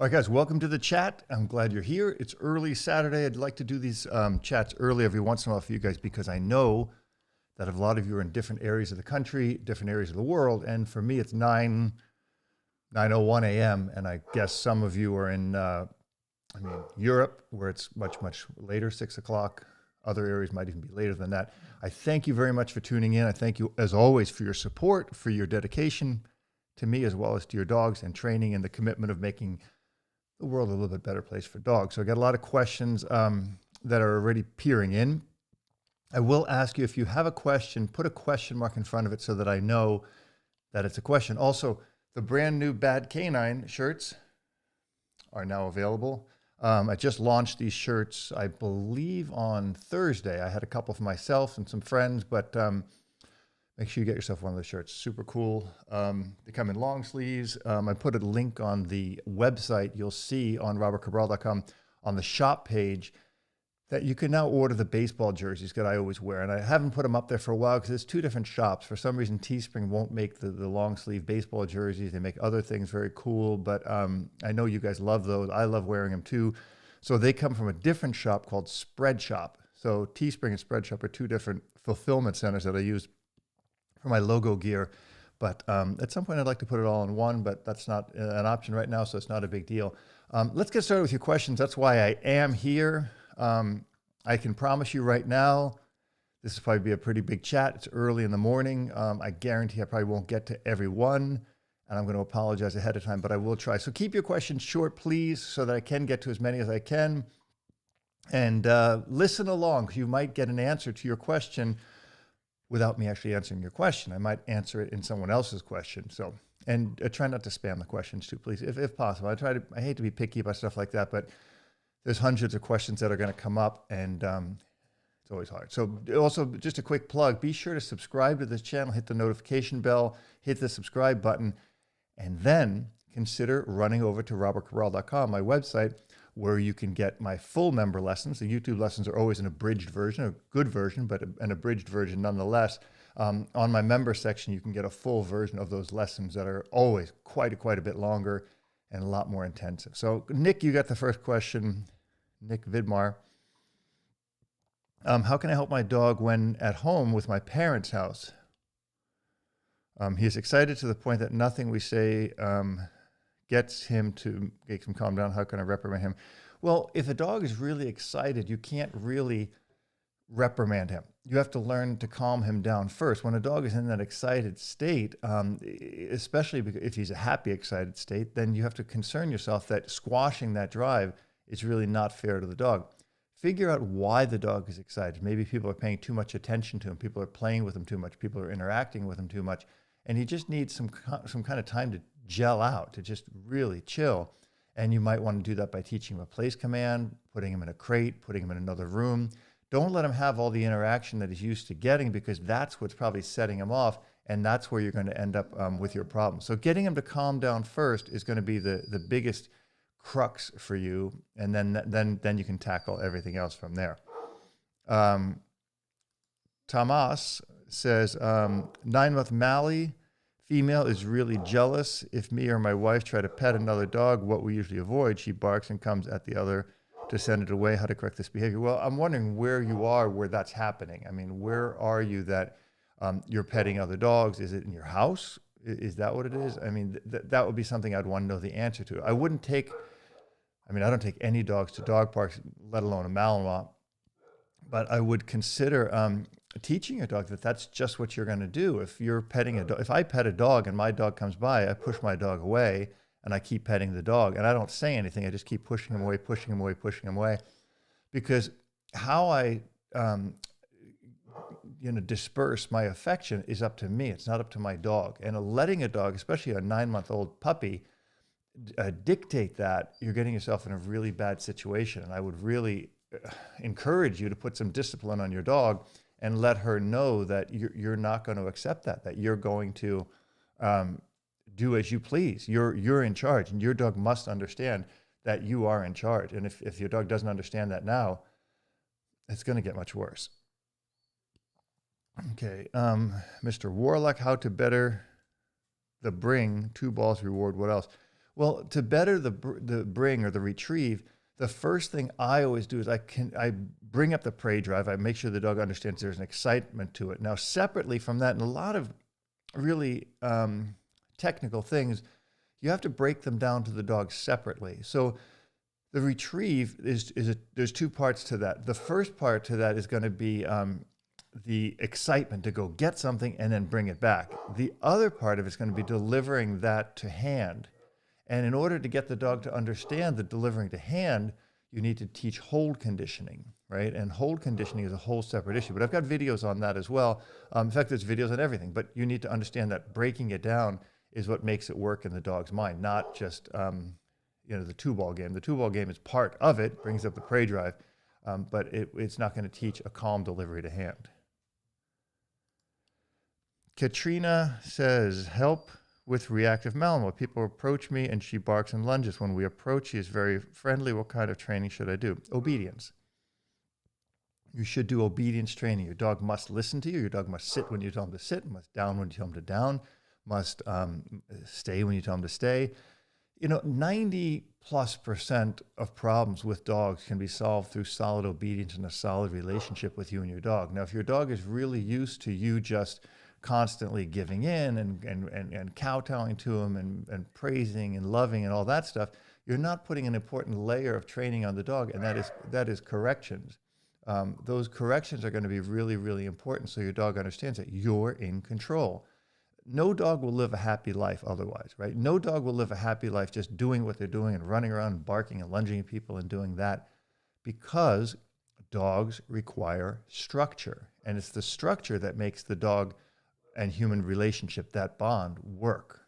All right, guys, welcome to the chat. I'm glad you're here. It's early Saturday. I'd like to do these chats early every once in a while for you guys because I know that a lot of you are in different areas of the country, different areas of the world. And for me, it's 9:01 a.m. And I guess some of you are in, Europe, where it's much, much later, 6 o'clock. Other areas might even be later than that. I thank you very much for tuning in. I thank you, as always, for your support, for your dedication to me, as well as to your dogs and training and the commitment of making the world a little bit better place for dogs. So I got a lot of questions that are already peering in. I will ask you, if you have a question, put a question mark in front of it so that I know that it's a question. Also, the brand new Bad Canine shirts are now available. I just launched these shirts, I believe, on Thursday. I had a couple for myself and some friends, but make sure you get yourself one of those shirts. Super cool. They come in long sleeves. I put a link on the website. You'll see on robertcabral.com on the shop page that you can now order the baseball jerseys that I always wear. And I haven't put them up there for a while because there's two different shops. For some reason, Teespring won't make the long sleeve baseball jerseys. They make other things very cool, but I know you guys love those. I love wearing them too. So they come from a different shop called Spread Shop. So Teespring and Spread Shop are two different fulfillment centers that I use for my logo gear. But at some point I'd like to put it all in one, but that's not an option right now, so it's not a big deal. Let's get started with your questions. That's why I am here. I can promise you right now, this will probably be a pretty big chat. It's early in the morning. I guarantee I probably won't get to every one, and I'm going to apologize ahead of time, but I will try. So keep your questions short, please, so that I can get to as many as I can. And listen along, because you might get an answer to your question without me actually answering your question. I might answer it in someone else's question. So, and try not to spam the questions too, please, if possible. I hate to be picky about stuff like that, but there's hundreds of questions that are going to come up, and it's always hard. So also, just a quick plug, be sure to subscribe to this channel, hit the notification bell, hit the subscribe button, and then consider running over to robertcabral.com, my website, where you can get my full member lessons. The YouTube lessons are always an abridged version, a good version, but an abridged version nonetheless. On my member section, you can get a full version of those lessons that are always quite a bit longer and a lot more intensive. So Nick, you got the first question. Nick Vidmar. How can I help my dog when at home with my parents' house? He's excited to the point that nothing we say gets him calm down. How can I reprimand him? Well, if a dog is really excited, you can't really reprimand him. You have to learn to calm him down first. When a dog is in that excited state, especially if he's a happy, excited state, then you have to concern yourself that squashing that drive is really not fair to the dog. Figure out why the dog is excited. Maybe people are paying too much attention to him. People are playing with him too much. People are interacting with him too much. And he just needs some kind of time to gel out, to just really chill. And you might want to do that by teaching him a place command, putting him in a crate, putting him in another room. Don't let him have all the interaction that he's used to getting, because that's what's probably setting him off, and that's where you're going to end up with your problem. So getting him to calm down first is going to be the biggest crux for you, and then you can tackle everything else from there. Tomas says, 9-month Mally female is really jealous. If me or my wife try to pet another dog, what we usually avoid, she barks and comes at the other to send it away. How to correct this behavior? Well, I'm wondering where you are, where that's happening. I mean, where are you that you're petting other dogs? Is it in your house? Is that what it is? I mean, that would be something I'd want to know the answer to. I don't take any dogs to dog parks, let alone a malinois, but I would consider teaching a dog that that's just what you're going to do. If you're petting a dog, if I pet a dog and my dog comes by, I push my dog away and I keep petting the dog, and I don't say anything. I just keep pushing him away, pushing him away, pushing him away, because how I disperse my affection is up to me. It's not up to my dog. And letting a dog, especially a 9-month-old puppy, dictate that, you're getting yourself in a really bad situation. And I would really encourage you to put some discipline on your dog and let her know that you're not going to accept that you're going to do as you please. You're in charge, and your dog must understand that you are in charge. And if your dog doesn't understand that now, it's going to get much worse. Okay, Mr. Warlock, how to better the bring, 2 balls reward, what else? Well, to better the bring or the retrieve, the first thing I always do is I bring up the prey drive. I make sure the dog understands there's an excitement to it. Now, separately from that, and a lot of really technical things, you have to break them down to the dog separately. So the retrieve there's two parts to that. The first part to that is going to be the excitement to go get something and then bring it back. The other part of it's going to be delivering that to hand. And in order to get the dog to understand that delivering to hand, you need to teach hold conditioning, right? And hold conditioning is a whole separate issue. But I've got videos on that as well. In fact, there's videos on everything. But you need to understand that breaking it down is what makes it work in the dog's mind, not just the two-ball game. The two-ball game is part of it, brings up the prey drive, but it's not going to teach a calm delivery to hand. Katrina says, help with reactive malinois. People approach me and she barks and lunges. When we approach, she is very friendly. What kind of training should I do? Obedience. You should do obedience training. Your dog must listen to you. Your dog must sit when you tell him to sit, must down when you tell him to down, must stay when you tell him to stay. 90+% of problems with dogs can be solved through solid obedience and a solid relationship with you and your dog. Now, if your dog is really used to you just constantly giving in and kowtowing to him and praising and loving and all that stuff, you're not putting an important layer of training on the dog, and that is corrections. Those corrections are going to be really, really important so your dog understands that you're in control. No dog will live a happy life otherwise, right? No dog will live a happy life just doing what they're doing and running around and barking and lunging at people and doing that, because dogs require structure. And it's the structure that makes the dog and human relationship, that bond, work,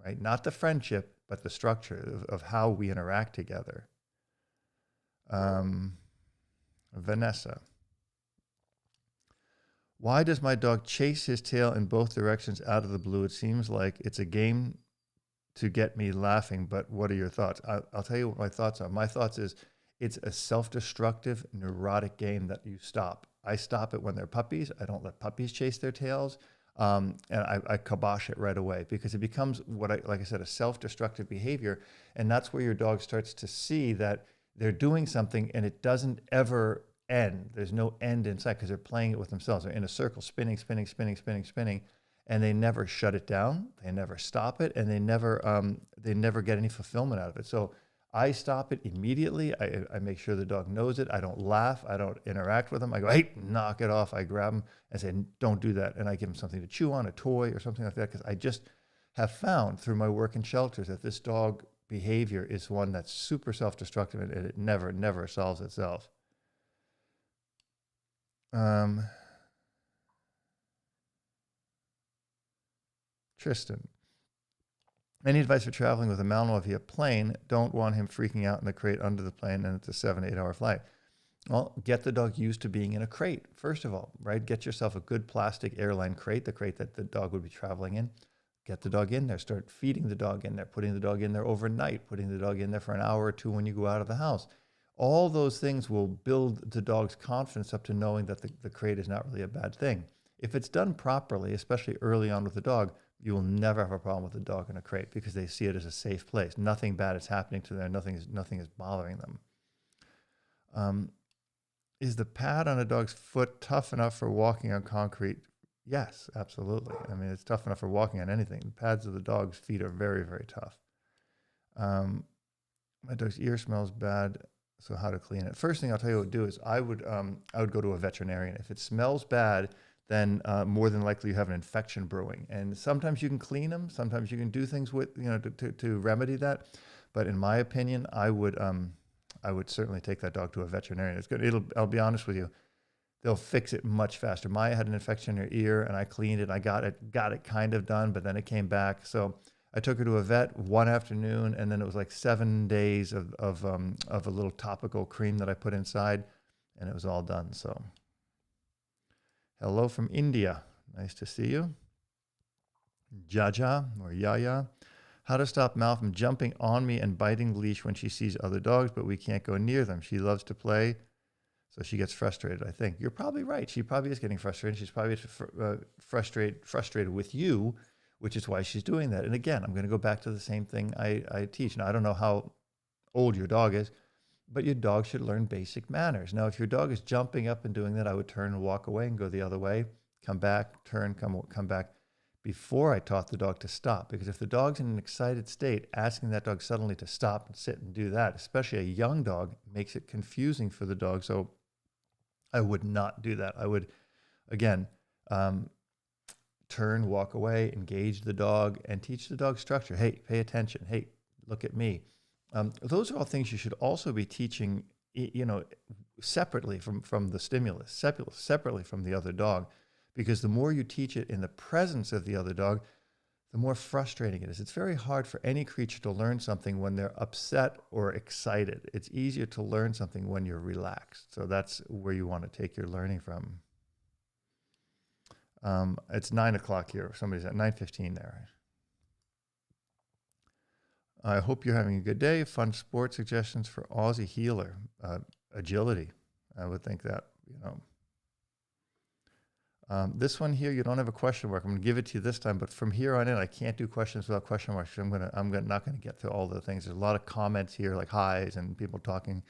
right? Not the friendship, but the structure of how we interact together. Vanessa. Why does my dog chase his tail in both directions out of the blue? It seems like it's a game to get me laughing, but what are your thoughts? I'll tell you what my thoughts are. My thoughts is it's a self-destructive, neurotic game that you stop. I stop it when they're puppies. I don't let puppies chase their tails. And I kibosh it right away, because it becomes like I said, a self-destructive behavior. And that's where your dog starts to see that they're doing something and it doesn't ever end. There's no end in sight because they're playing it with themselves. They're in a circle, spinning, and they never shut it down. They never stop it, and they never get any fulfillment out of it. So I stop it immediately. I make sure the dog knows it. I don't laugh. I don't interact with them. I go, hey, knock it off. I grab them and say, don't do that. And I give them something to chew on, a toy or something like that, because I just have found through my work in shelters that this dog behavior is one that's super self-destructive, and it never solves itself. Tristan. Any advice for traveling with a malinois via plane? Don't want him freaking out in the crate under the plane, and it's a 7-8 hour flight. Well, get the dog used to being in a crate, first of all, right? Get yourself a good plastic airline crate, the crate that the dog would be traveling in. Get the dog in there. Start feeding the dog in there, putting the dog in there overnight, putting the dog in there for an hour or two when you go out of the house. All those things will build the dog's confidence up to knowing that the crate is not really a bad thing. If it's done properly, especially early on with the dog, you will never have a problem with the dog in a crate, because they see it as a safe place. Nothing bad is happening to them. Nothing is bothering them. Is the pad on a dog's foot tough enough for walking on concrete? Yes, absolutely. I mean, it's tough enough for walking on anything. The pads of the dog's feet are very, very tough. My dog's ear smells bad, so how to clean it? First thing I'll tell you what to do is I would go to a veterinarian. If it smells bad, then more than likely you have an infection brewing. And sometimes you can clean them. Sometimes you can do things with, to remedy that. But in my opinion, I would certainly take that dog to a veterinarian. It's good. I'll be honest with you, they'll fix it much faster. Maya had an infection in her ear, and I cleaned it. I got it kind of done, but then it came back. So I took her to a vet one afternoon, and then it was like 7 days of a little topical cream that I put inside, and it was all done. So hello from India. Nice to see you. Jaja or Yaya. How to stop Mal from jumping on me and biting the leash when she sees other dogs, but we can't go near them. She loves to play, so she gets frustrated, I think. You're probably right. She probably is getting frustrated. She's probably frustrated with you which is why she's doing that. And again, I'm going to go back to the same thing I teach. Now, I don't know how old your dog is, but your dog should learn basic manners. Now, if your dog is jumping up and doing that, I would turn and walk away and go the other way, come back, turn, come back, before I taught the dog to stop. Because if the dog's in an excited state, asking that dog suddenly to stop and sit and do that, especially a young dog, makes it confusing for the dog. So I would not do that. I would, again, turn, walk away, engage the dog, and teach the dog structure. Hey, pay attention. Hey, look at me. Those are all things you should also be teaching, separately from the stimulus, separately from the other dog, because the more you teach it in the presence of the other dog, the more frustrating it is. It's very hard for any creature to learn something when they're upset or excited. It's easier to learn something when you're relaxed. So that's where you want to take your learning from. It's 9 o'clock here. Somebody's at 9:15 there. I hope you're having a good day. Fun sport suggestions for Aussie healer. Agility. I would think that, this one here, you don't have a question mark. I'm going to give it to you this time, but from here on in, I can't do questions without question marks. I'm not going to get through all the things. There's a lot of comments here, like highs and people talking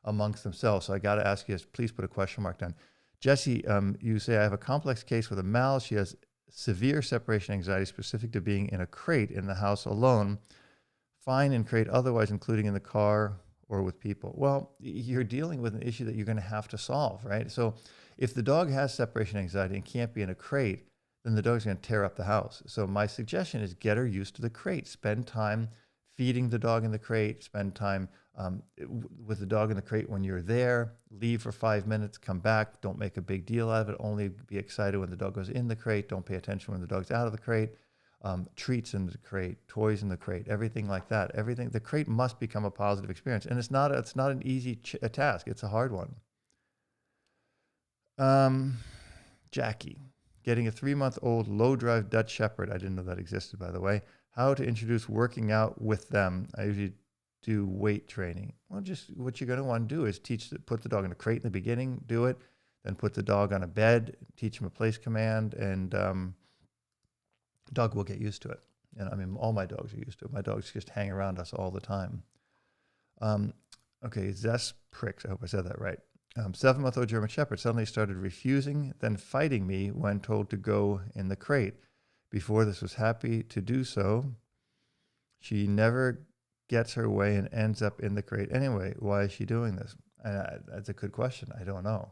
amongst themselves. So I got to ask you, please put a question mark down. Jesse, you say, I have a complex case with a Mal. She has severe separation anxiety specific to being in a crate in the house alone. Fine in crate otherwise, including in the car or with people. Well, you're dealing with an issue that you're going to have to solve, right? So if the dog has separation anxiety and can't be in a crate, then the dog's going to tear up the house. So my suggestion is get her used to the crate. Spend time feeding the dog in the crate. Spend time with the dog in the crate when you're there. Leave for 5 minutes, come back. Don't make a big deal out of it. Only be excited when the dog goes in the crate. Don't pay attention when the dog's out of the crate. Treats in the crate, toys in the crate, everything like that. Everything. The crate must become a positive experience, and it's not an easy task. It's a hard one. Jackie, getting a 3-month-old low-drive Dutch Shepherd. I didn't know that existed, by the way. How to introduce working out with them. I usually do weight training. Well, just what you're going to want to do is put the dog in a crate in the beginning, do it, then put the dog on a bed, teach him a place command, and dog will get used to it. And I mean, all my dogs are used to it. My dogs just hang around us all the time. Okay, Zest Pricks, I hope I said that right. 7-month-old German Shepherd suddenly started refusing, then fighting me when told to go in the crate. Before this was happy to do so. She never gets her way and ends up in the crate anyway. Why is she doing this? That's a good question. I don't know.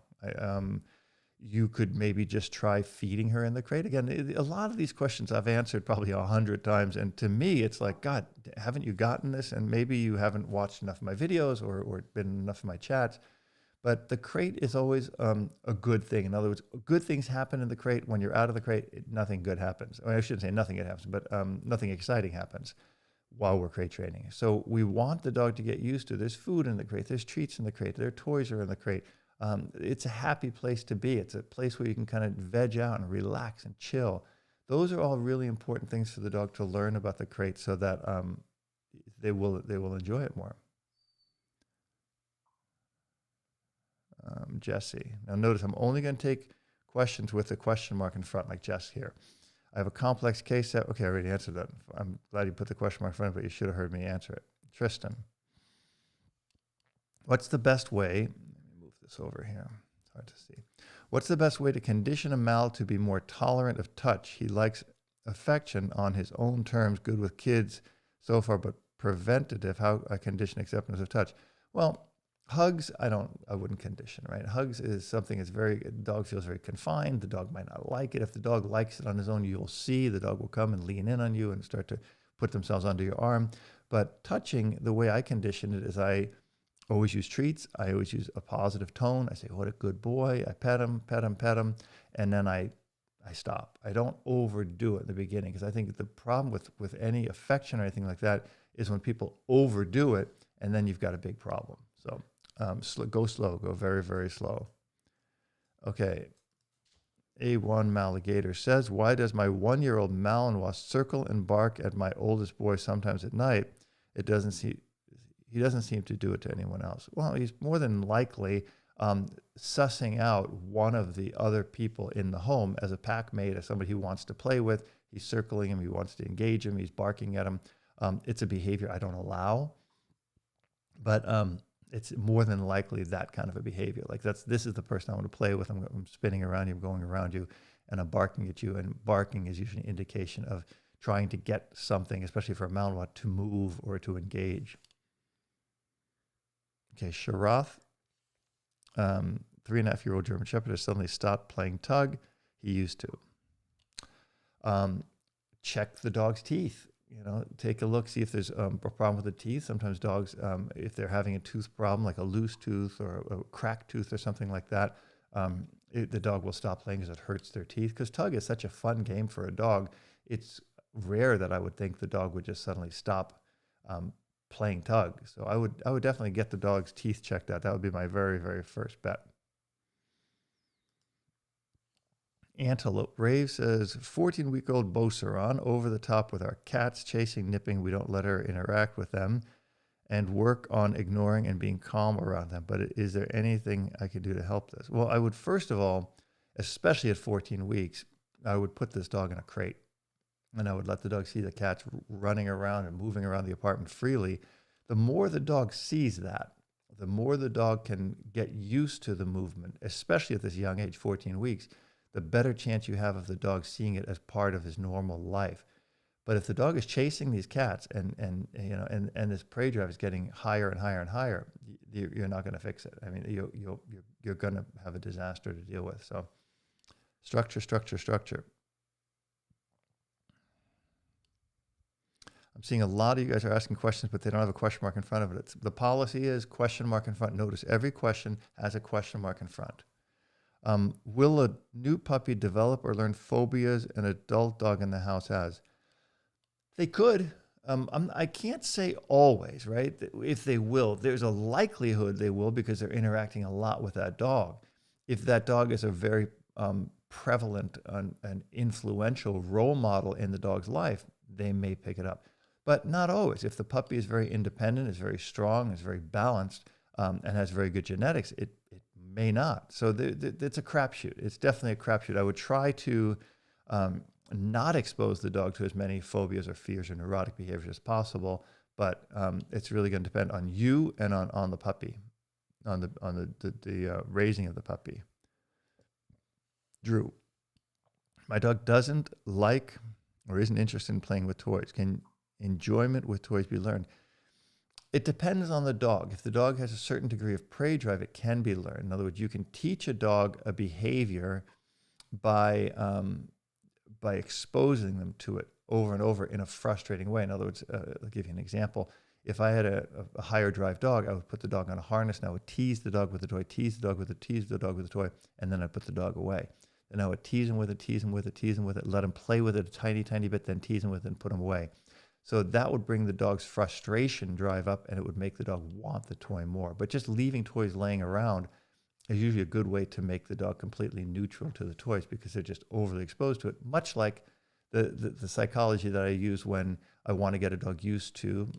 You could maybe just try feeding her in the crate. Again, a lot of these questions I've answered probably 100 times. And to me, it's like, God, haven't you gotten this? And maybe you haven't watched enough of my videos or been enough of my chats. But the crate is always a good thing. In other words, good things happen in the crate. When you're out of the crate, nothing good happens. I shouldn't say nothing good happens, but nothing exciting happens while we're crate training. So we want the dog to get used to there's food in the crate, there's treats in the crate, their toys are in the crate. It's a happy place to be. It's a place where you can kind of veg out and relax and chill. Those are all really important things for the dog to learn about the crate so that they will enjoy it more. Jesse. Now notice I'm only going to take questions with a question mark in front, like Jess here. I have a complex case that, okay, I already answered that. I'm glad you put the question mark in front, but you should have heard me answer it. Tristan. What's the best way, let me move this over here, it's hard to see. What's the best way to condition a Mal to be more tolerant of touch? He likes affection on his own terms, good with kids so far, but preventative, how I condition acceptance of touch? Well, hugs, I wouldn't condition, right? Hugs is something that's the dog feels very confined. The dog might not like it. If the dog likes it on his own, you'll see the dog will come and lean in on you and start to put themselves under your arm. But touching, the way I condition it is I always use treats. I always use a positive tone. I say, what a good boy. I pet him, and then I stop. I don't overdo it in the beginning because I think the problem with any affection or anything like that is when people overdo it, and then you've got a big problem. So go slow, go very, very slow. Okay. A1 Maligator says, why does my 1-year-old Malinois circle and bark at my oldest boy sometimes at night? He doesn't seem to do it to anyone else. Well, he's more than likely sussing out one of the other people in the home as a pack mate, as somebody he wants to play with. he's circling him, he wants to engage him, he's barking at him. It's a behavior I don't allow, but it's more than likely that kind of a behavior. Like this is the person I want to play with. I'm spinning around you, I'm going around you, and I'm barking at you. And barking is usually an indication of trying to get something, especially for a malinois, to move or to engage. Okay, Sharath, 3.5-year-old German Shepherd, has suddenly stopped playing tug. He used to. Check the dog's teeth. Take a look, see if there's a problem with the teeth. Sometimes dogs, if they're having a tooth problem, like a loose tooth or a cracked tooth or something like that, the dog will stop playing because it hurts their teeth. Because tug is such a fun game for a dog. It's rare that I would think the dog would just suddenly stop playing tug. So I would definitely get the dog's teeth checked out. That would be my very, very first bet. Antelope Rave says, 14-week-old Beauceron over the top with our cats, chasing, nipping. We don't let her interact with them and work on ignoring and being calm around them. But is there anything I could do to help this? Well, I would first of all, especially at 14 weeks, I would put this dog in a crate. And I would let the dog see the cats running around and moving around the apartment freely. The more the dog sees that, the more the dog can get used to the movement, especially at this young age, 14 weeks, the better chance you have of the dog seeing it as part of his normal life. But if the dog is chasing these cats and this prey drive is getting higher and higher and higher, you're not going to fix it. I mean, you're going to have a disaster to deal with. So structure. I'm seeing a lot of you guys are asking questions, but they don't have a question mark in front of it. The policy is question mark in front. Notice every question has a question mark in front. Will a new puppy develop or learn phobias an adult dog in the house has? They could. I can't say always, right? If they will, there's a likelihood they will because they're interacting a lot with that dog. If that dog is a very prevalent and influential role model in the dog's life, they may pick it up. But not always. If the puppy is very independent, is very strong, is very balanced, and has very good genetics, it may not. So it's a crapshoot. It's definitely a crapshoot. I would try to not expose the dog to as many phobias or fears or neurotic behaviors as possible, but it's really going to depend on you and on the puppy, on the raising of the puppy. Drew, my dog doesn't like or isn't interested in playing with toys. Can enjoyment with toys be learned? It depends on the dog. If the dog has a certain degree of prey drive, it can be learned. In other words, you can teach a dog a behavior by exposing them to it over and over in a frustrating way. In other words, I'll give you an example. If I had a higher drive dog, I would put the dog on a harness and I would tease the dog with the toy, tease the dog with it, tease the dog with the toy, and then I'd put the dog away. Then I would tease him with it, tease him with it, tease him with it, let him play with it a tiny, tiny bit, then tease him with it and put him away. So that would bring the dog's frustration drive up and it would make the dog want the toy more. But just leaving toys laying around is usually a good way to make the dog completely neutral to the toys because they're just overly exposed to it, much like the psychology that I use when I want to get a dog used to,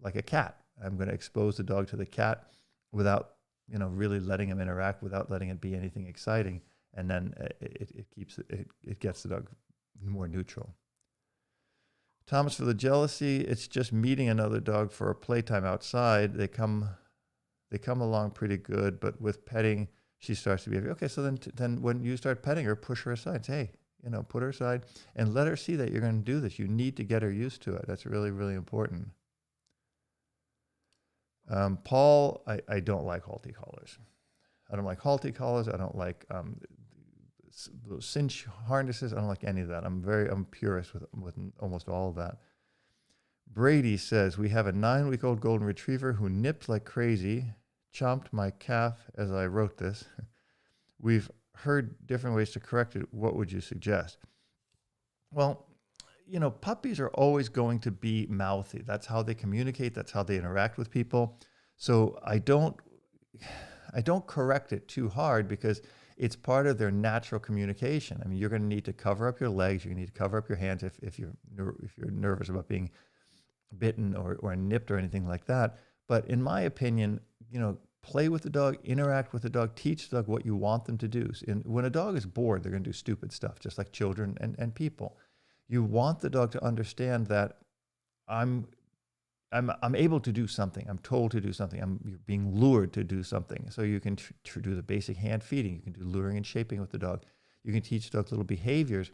like a cat. I'm going to expose the dog to the cat without, really letting him interact, without letting it be anything exciting. And then it gets the dog more neutral. Thomas, for the jealousy, it's just meeting another dog for a playtime outside. They come along pretty good, but with petting, she starts to behave. Okay, so then when you start petting her, push her aside. Say, hey, put her aside and let her see that you're going to do this. You need to get her used to it. That's really, really important. Paul, I don't like halty collars. I don't like halty collars. I don't like those cinch harnesses. I don't like any of that. I'm purist with almost all of that. Brady says, we have a 9-week-old golden retriever who nipped like crazy, chomped my calf as I wrote this. We've heard different ways to correct it. What would you suggest? Well, puppies are always going to be mouthy. That's how they communicate. That's how they interact with people. So I don't correct it too hard because it's part of their natural communication. I mean, you're going to need to cover up your legs. You're going to need to cover up your hands if you're nervous about being bitten or nipped or anything like that. But in my opinion, play with the dog, interact with the dog, teach the dog what you want them to do. And when a dog is bored, they're going to do stupid stuff, just like children and people. You want the dog to understand that I'm able to do something. I'm told to do something. You're being lured to do something. So you can do the basic hand feeding. You can do luring and shaping with the dog. You can teach the dog little behaviors,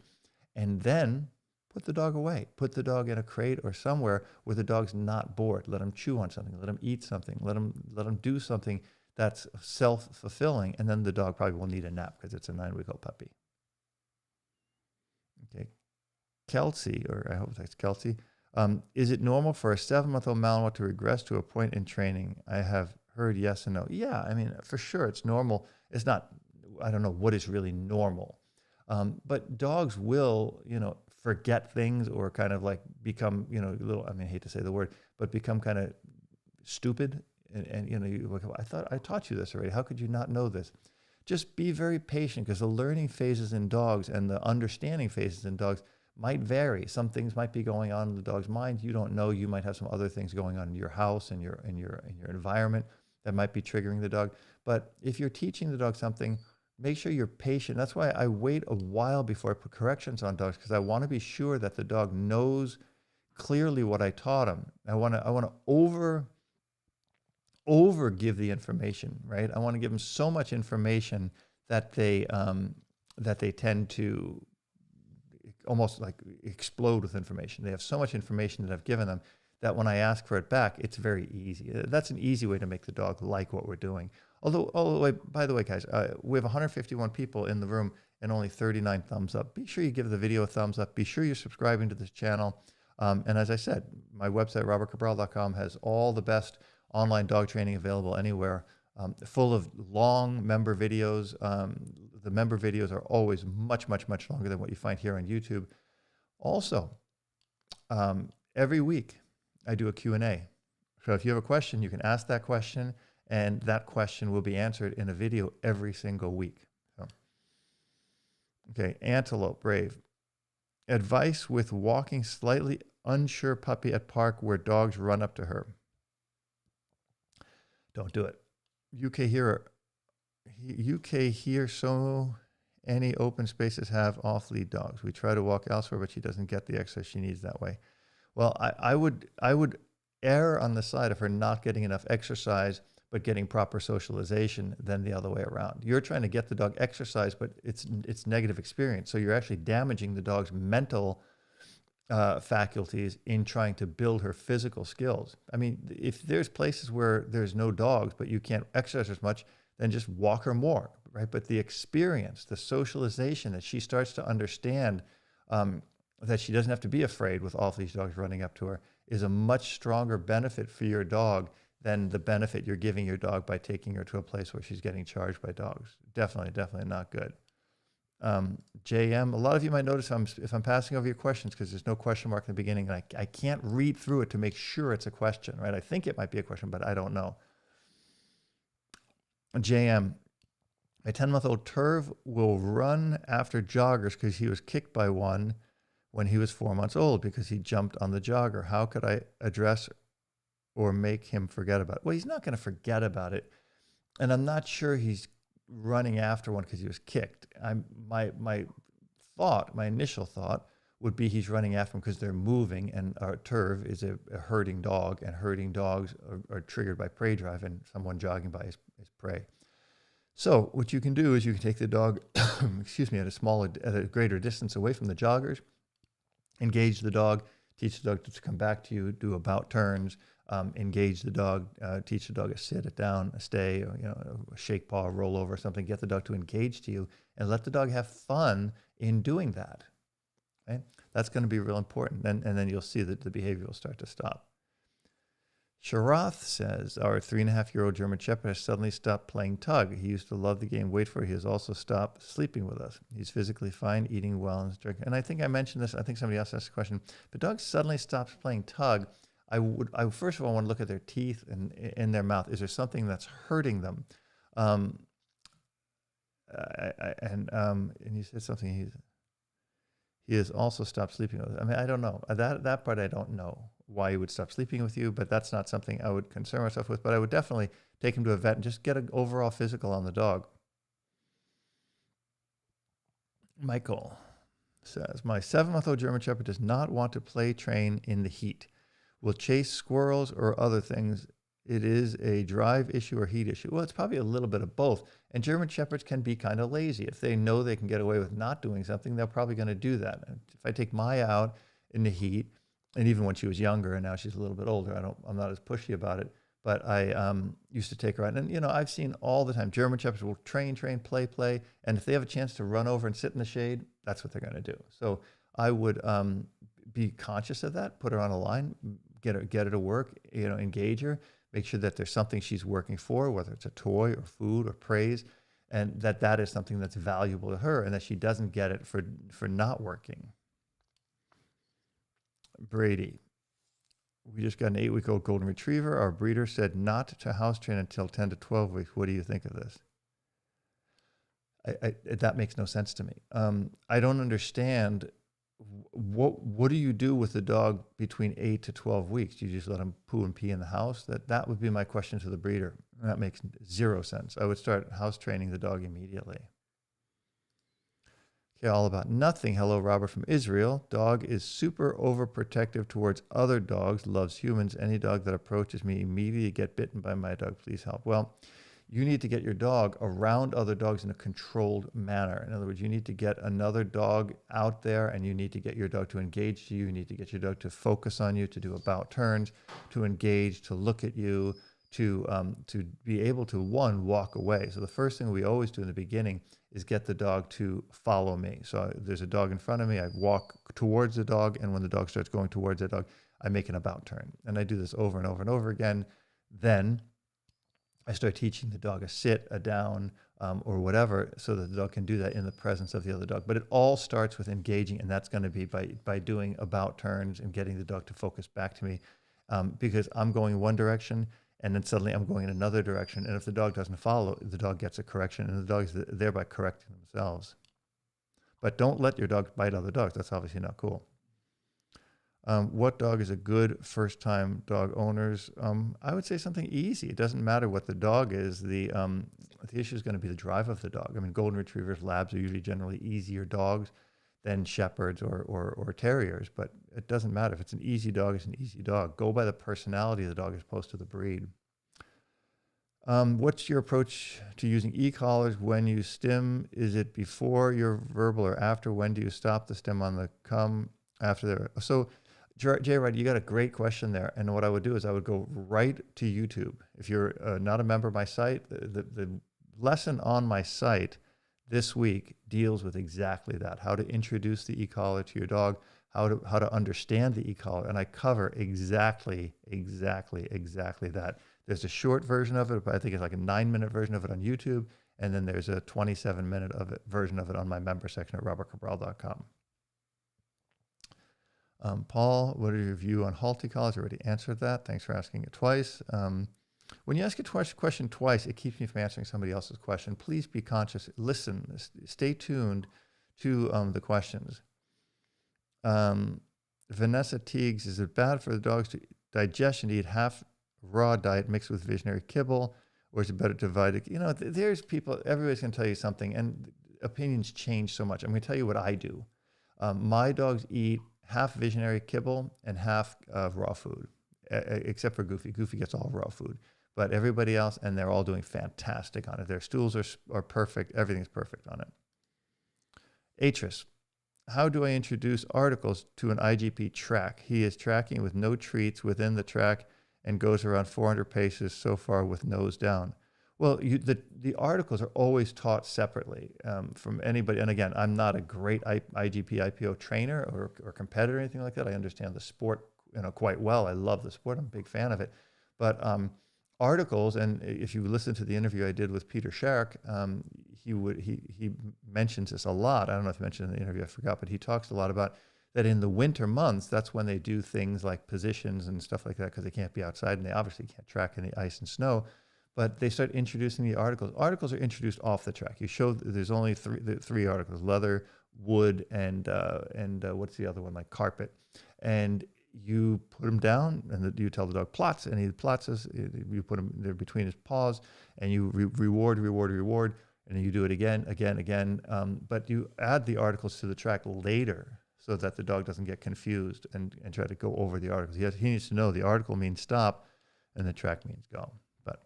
and then put the dog away. Put the dog in a crate or somewhere where the dog's not bored. Let him chew on something. Let him eat something. Let him do something that's self-fulfilling, and then the dog probably will need a nap because it's a 9-week-old puppy. Okay, Kelsey, or I hope that's Kelsey. Is it normal for a 7-month-old Malinois to regress to a point in training? I have heard yes and no. Yeah, I mean, for sure, it's normal. It's not, I don't know what is really normal. But dogs will, forget things or kind of like become, a little, I mean, I hate to say the word, but become kind of stupid. And I thought I taught you this already. How could you not know this? Just be very patient, because the learning phases in dogs and the understanding phases in dogs might vary. Some things might be going on in the dog's mind. You don't know. You might have some other things going on in your house and your environment that might be triggering the dog. But if you're teaching the dog something, make sure you're patient. That's why I wait a while before I put corrections on dogs, because I want to be sure that the dog knows clearly what I taught him. I want to over give the information, right? I want to give them so much information that they tend to almost like explode with information. They have so much information that I've given them that when I ask for it back, it's very easy. That's an easy way to make the dog like what we're doing. Although, by the way, guys, we have 151 people in the room and only 39 thumbs up. Be sure you give the video a thumbs up. Be sure you're subscribing to this channel. And as I said, my website, robertcabral.com, has all the best online dog training available anywhere, full of long member videos. The member videos are always much, much, much longer than what you find here on YouTube. Also, every week I do a Q&A. So if you have a question, you can ask that question, and that question will be answered in a video every single week. So, okay, Antelope Brave. Advice with walking slightly unsure puppy at park where dogs run up to her. Don't do it. UK here, so any open spaces have off-lead dogs. We try to walk elsewhere, but she doesn't get the exercise she needs that way. Well, I would err on the side of her not getting enough exercise, but getting proper socialization than the other way around. You're trying to get the dog exercise, but it's negative experience. So you're actually damaging the dog's mental faculties in trying to build her physical skills. I mean, if there's places where there's no dogs, but you can't exercise as much, then just walk her more, right? But the experience, the socialization that she starts to understand, that she doesn't have to be afraid with all these dogs running up to her, is a much stronger benefit for your dog than the benefit you're giving your dog by taking her to a place where she's getting charged by dogs. Definitely not good. JM, a lot of you might notice if I'm passing over your questions because there's no question mark in the beginning, and I can't read through it to make sure it's a question, right? I think it might be a question, but I don't know. JM, a 10-month-old Turv will run after joggers because he was kicked by one when he was 4 months old because he jumped on the jogger. How could I address or make him forget about it? Well, he's not going to forget about it, and I'm not sure he's running after one because he was kicked. My initial thought would be he's running after them because they're moving, and our Turv is a herding dog, and herding dogs are triggered by prey drive and someone jogging by his prey. So what you can do is you can take the dog, at a greater distance away from the joggers, engage the dog, teach the dog to come back to you, do about turns, engage the dog, teach the dog a sit, a down, a stay, or, a shake paw, a roll over, something. Get the dog to engage to you and let the dog have fun in doing that. Right? That's going to be real important. And then you'll see that the behavior will start to stop. Sharath says, our 3.5-year-old German Shepherd has suddenly stopped playing tug. He used to love the game, wait for it. He has also stopped sleeping with us. He's physically fine, eating well, and drinking. And I think I mentioned this. I think somebody else asked the question. If a dog suddenly stops playing tug, I first of all want to look at their teeth and in their mouth. Is there something that's hurting them? And he said something. He has also stopped sleeping with us. I mean, I don't know. That part I don't know why he would stop sleeping with you, but that's not something I would concern myself with. But I would definitely take him to a vet and just get an overall physical on the dog. Michael, Says, my 7-month-old German Shepherd does not want to play train in the heat. Will chase squirrels or other things. It is a drive issue or heat issue. Well, it's probably a little bit of both. And German Shepherds can be kind of lazy. If they know they can get away with not doing something, they're probably going to do that. If I take Maya out in the heat, and even when she was younger, and now she's a little bit older, I'm not as pushy about it. But I used to take her out. And, I've seen all the time, German Shepherds will train, play. And if they have a chance to run over and sit in the shade, that's what they're going to do. So I would be conscious of that, put her on a line, get her to work, engage her, make sure that there's something she's working for, whether it's a toy or food or praise, and that is something that's valuable to her and that she doesn't get it for not working. Brady. We just got an 8-week-old golden retriever. Our breeder said not to house train until 10 to 12 weeks. What do you think of this? That makes no sense to me. I don't understand. What do you do with the dog between 8 to 12 weeks? Do you just let him poo and pee in the house? That would be my question to the breeder. That makes zero sense. I would start house training the dog immediately. Okay, all about nothing. Hello, Robert from Israel. Dog is super overprotective towards other dogs, loves humans. Any dog that approaches me immediately get bitten by my dog. Please help. Well, you need to get your dog around other dogs in a controlled manner. In other words, you need to get another dog out there and you need to get your dog to engage you. You need to get your dog to focus on you, to do about turns, to engage, to look at you, to be able to, walk away. So the first thing we always do in the beginning is get the dog to follow me. So there's a dog in front of me, I walk towards the dog, and when the dog starts going towards the dog, I make an about turn. And I do this over and over and over again. Then I start teaching the dog a sit, a down, or whatever, so that the dog can do that in the presence of the other dog. But it all starts with engaging, and that's going to be by doing about turns and getting the dog to focus back to me, because I'm going one direction, and then suddenly I'm going in another direction. And if the dog doesn't follow, the dog gets a correction, and the dog is thereby correcting themselves. But don't let your dog bite other dogs. That's obviously not cool. What dog is a good first-time dog owners? I would say something easy. It doesn't matter what the dog is. The issue is going to be the drive of the dog. I mean, golden retrievers, labs are usually generally easier dogs than shepherds or terriers, but it doesn't matter. If it's an easy dog, it's an easy dog. Go by the personality of the dog as opposed to the breed. What's your approach to using e-collars when you stim? Is it before your verbal or after? When do you stop the stim on the come after the... So, Jay, right, you got a great question there. And what I would do is I would go right to YouTube. If you're not a member of my site, the lesson on my site this week deals with exactly that, how to introduce the e-collar to your dog, how to understand the e-collar. And I cover exactly that. There's a short version of it, but I think it's like a 9-minute version of it on YouTube. And then there's a 27-minute version of it on my member section at robertcabral.com. Paul, what are your view on halty collars? I already answered that. Thanks for asking it twice. When you ask a question twice, it keeps me from answering somebody else's question. Please be conscious. Listen. Stay tuned to the questions. Vanessa Teagues, is it bad for the dog's digestion to eat half raw diet mixed with visionary kibble, or is it better to divide it? There's people, everybody's going to tell you something, and opinions change so much. I'm going to tell you what I do. My dogs eat half visionary kibble and half raw food, except for Goofy. Goofy gets all raw food. But everybody else, and they're all doing fantastic on it. Their stools are perfect. Everything's perfect on it. Atris, how do I introduce articles to an IGP track? He is tracking with no treats within the track and goes around 400 paces so far with nose down. Well, the articles are always taught separately from anybody. And again, I'm not a great IGP IPO trainer or competitor or anything like that. I understand the sport quite well. I love the sport. I'm a big fan of it. But articles, and if you listen to the interview I did with Peter Shark, he mentions this a lot. I don't know if he mentioned it in the interview, I forgot, but he talks a lot about that in the winter months, that's when they do things like positions and stuff like that, because they can't be outside and they obviously can't track any ice and snow. But they start introducing the articles. Articles are introduced off the track. You show there's only three articles: leather, wood, and what's the other one? Like carpet. And you put him down, and you tell the dog plots, and he plots us. You put him there between his paws, and you reward. And then you do it again, again. But you add the articles to the track later so that the dog doesn't get confused and try to go over the articles. He needs to know the article means stop and the track means go. But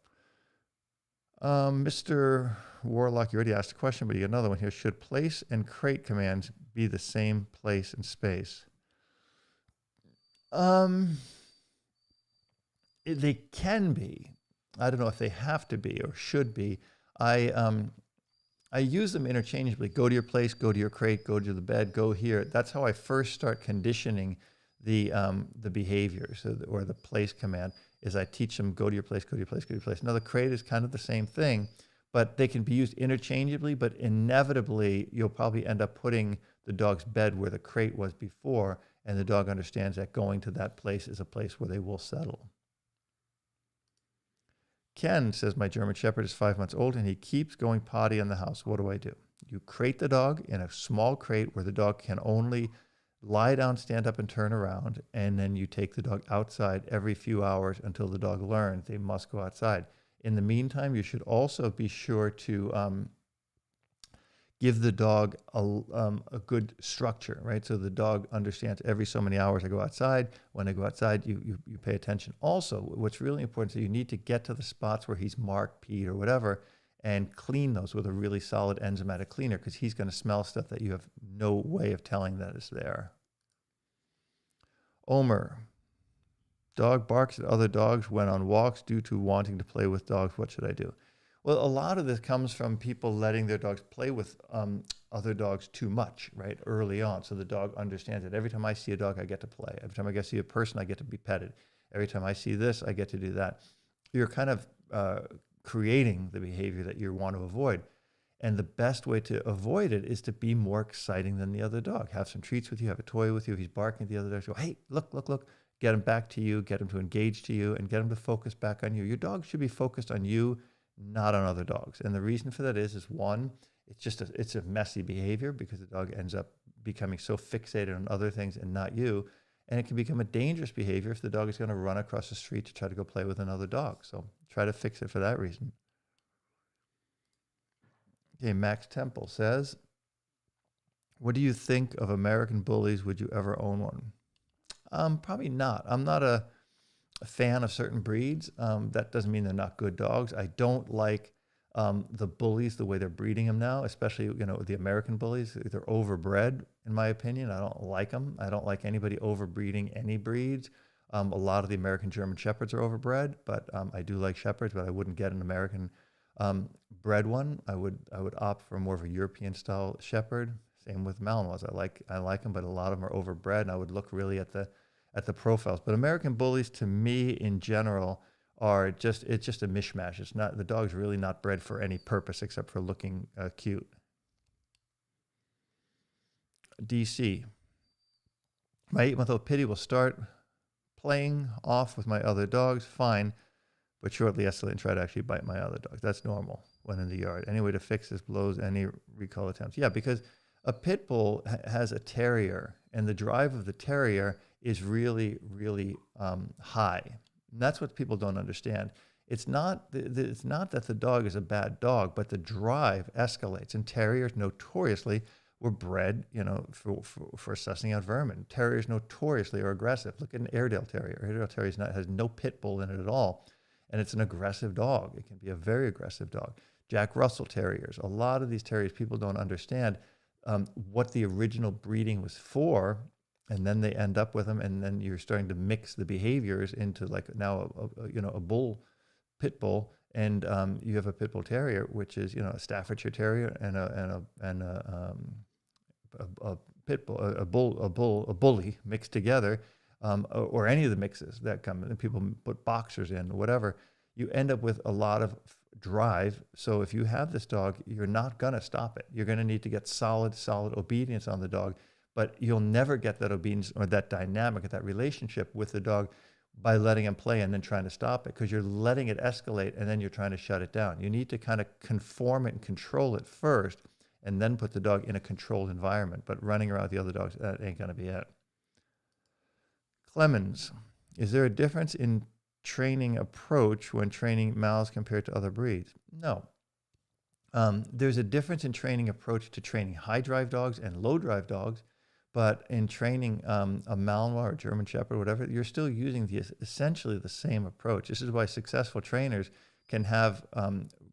Mr. Warlock, you already asked a question, but you got another one here. Should place and crate commands be the same place and space? They can be. I don't know if they have to be or should be. I use them interchangeably. Go to your place, go to your crate, go to the bed, go here. That's how I first start conditioning the behaviors or the place command. Is I teach them go to your place, go to your place, go to your place. Now the crate is kind of the same thing, but they can be used interchangeably. But inevitably, you'll probably end up putting the dog's bed where the crate was before, and the dog understands that going to that place is a place where they will settle. Ken says, my German Shepherd is 5 months old and he keeps going potty in the house. What do I do? You crate the dog in a small crate where the dog can only lie down, stand up, and turn around. And then you take the dog outside every few hours until the dog learns they must go outside. In the meantime, you should also be sure to give the dog a good structure, right? So the dog understands every so many hours I go outside. When I go outside, you pay attention. Also, what's really important is you need to get to the spots where he's marked, peed, or whatever, and clean those with a really solid enzymatic cleaner, because he's going to smell stuff that you have no way of telling that is there. Omer. Dog barks at other dogs when on walks due to wanting to play with dogs. What should I do? Well, a lot of this comes from people letting their dogs play with other dogs too much, right, early on. So the dog understands it. Every time I see a dog, I get to play. Every time I see a person, I get to be petted. Every time I see this, I get to do that. You're kind of creating the behavior that you want to avoid. And the best way to avoid it is to be more exciting than the other dog. Have some treats with you, have a toy with you. If he's barking at the other dog, go, hey, look, look, look. Get him back to you, get him to engage to you, and get him to focus back on you. Your dog should be focused on you, not on other dogs. And the reason for that is one, it's a messy behavior because the dog ends up becoming so fixated on other things and not you. And it can become a dangerous behavior if the dog is going to run across the street to try to go play with another dog. So try to fix it for that reason. Okay, Max Temple says, what do you think of American bullies? Would you ever own one? Probably not. I'm not a fan of certain breeds. That doesn't mean they're not good dogs. I don't like the bullies, the way they're breeding them now, especially, the American bullies. They're overbred, in my opinion. I don't like them. I don't like anybody overbreeding any breeds. A lot of the American German Shepherds are overbred, but I do like Shepherds, but I wouldn't get an American bred one. I would opt for more of a European style Shepherd. Same with Malinois. I like them, but a lot of them are overbred, and I would look really at the profiles. But American bullies, to me, in general, it's just a mishmash. It's not, the dog's really not bred for any purpose except for looking cute. DC. My 8-month-old Pitty will start playing off with my other dogs, fine, but shortly escalate and try to actually bite my other dogs. That's normal when in the yard. Any way to fix this? Blows any recall attempts? Yeah, because a pit bull has a terrier, and the drive of the terrier is really, really high. And that's what people don't understand. It's not that the dog is a bad dog, but the drive escalates. And terriers notoriously were bred, for sussing out vermin. Terriers notoriously are aggressive. Look at an Airedale Terrier. Airedale Terrier has no pit bull in it at all, and it's an aggressive dog. It can be a very aggressive dog. Jack Russell Terriers. A lot of these terriers, people don't understand what the original breeding was for, and then they end up with them, and then you're starting to mix the behaviors into like now a bull, pit bull, and you have a pit bull terrier, which is a Staffordshire Terrier and a pit bull, a bully mixed together, or any of the mixes that come. And people put boxers in, whatever. You end up with a lot of drive. So if you have this dog, you're not going to stop it. You're going to need to get solid obedience on the dog, but you'll never get that obedience or that dynamic, that relationship with the dog by letting him play and then trying to stop it, because you're letting it escalate and then you're trying to shut it down. You need to kind of conform it and control it first, and then put the dog in a controlled environment. But running around with the other dogs, that ain't going to be it. Clemens, is there a difference in training approach when training males compared to other breeds? No. There's a difference in training approach to training high drive dogs and low drive dogs, but in training a Malinois or German Shepherd, whatever, you're still using essentially the same approach. This is why successful trainers can have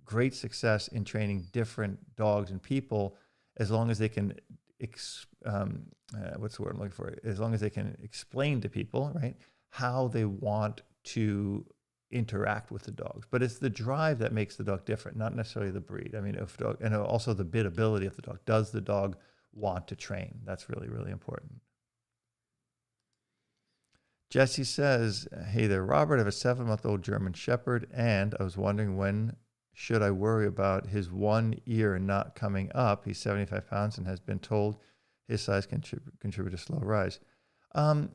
great success in training different dogs and people, as long as they can, what's the word I'm looking for? As long as they can explain to people, right, how they want to interact with the dogs. But it's the drive that makes the dog different, not necessarily the breed. I mean, and also the bidability of the dog. Does the dog want to train? That's really, really important. Jesse says, hey there, Robert, I have a 7-month-old German Shepherd, and I was wondering, when should I worry about his one ear not coming up? He's 75 pounds and has been told his size can contribute to slow rise. I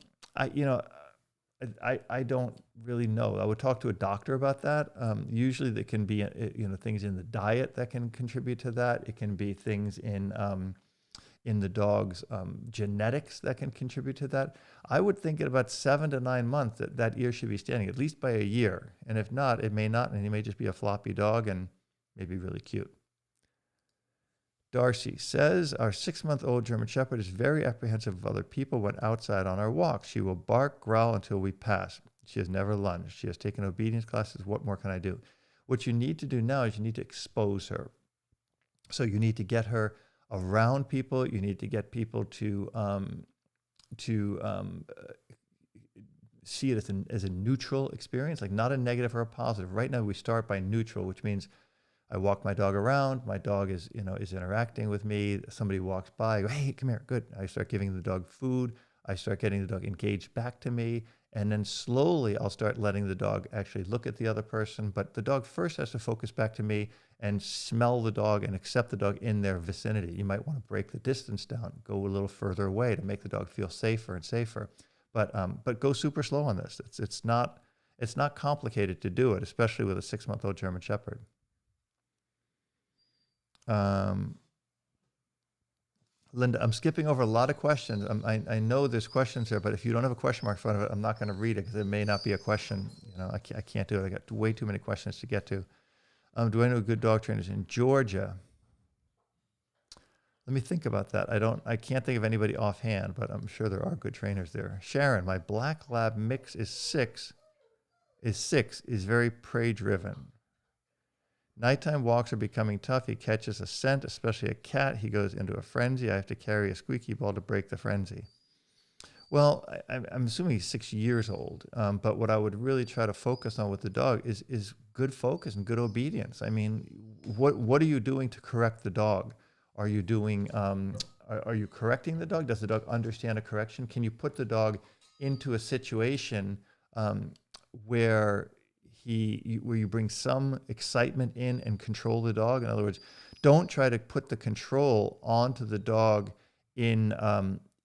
don't really know. I would talk to a doctor about that. Usually there can be, things in the diet that can contribute to that. It can be things in the dog's genetics that can contribute to that. I would think at about 7 to 9 months that ear should be standing, at least by a year. And if not, it may not, and he may just be a floppy dog and maybe really cute. Darcy says, our 6-month-old German Shepherd is very apprehensive of other people when outside on our walks. She will bark, growl until we pass. She has never lunged. She has taken obedience classes. What more can I do? What you need to do now is you need to expose her. So you need to get her around people. You need to get people to see it as a neutral experience, like not a negative or a positive. Right now we start by neutral, which means I walk my dog around. My dog is interacting with me. Somebody walks by. I go, hey, come here. Good. I start giving the dog food. I start getting the dog engaged back to me. And then slowly I'll start letting the dog actually look at the other person. But the dog first has to focus back to me and smell the dog and accept the dog in their vicinity. You might want to break the distance down, go a little further away to make the dog feel safer and safer. But go super slow on this. It's not complicated to do it, especially with a 6-month-old German Shepherd. Linda, I'm skipping over a lot of questions. I know there's questions there, but if you don't have a question mark in front of it, I'm not going to read it because it may not be a question. I can't do it. I got way too many questions to get to. Do I know good dog trainers in Georgia? Let me think about that. I can't think of anybody offhand, but I'm sure there are good trainers there. Sharon, my black lab mix is 6, is very prey driven. Nighttime walks are becoming tough. He catches a scent, especially a cat. He goes into a frenzy. I have to carry a squeaky ball to break the frenzy. Well, I'm assuming he's 6 years old. But what I would really try to focus on with the dog is good focus and good obedience. I mean, what are you doing to correct the dog? Are you doing? Are you correcting the dog? Does the dog understand a correction? Can you put the dog into a situation where you bring some excitement in and control the dog? In other words, don't try to put the control onto the dog in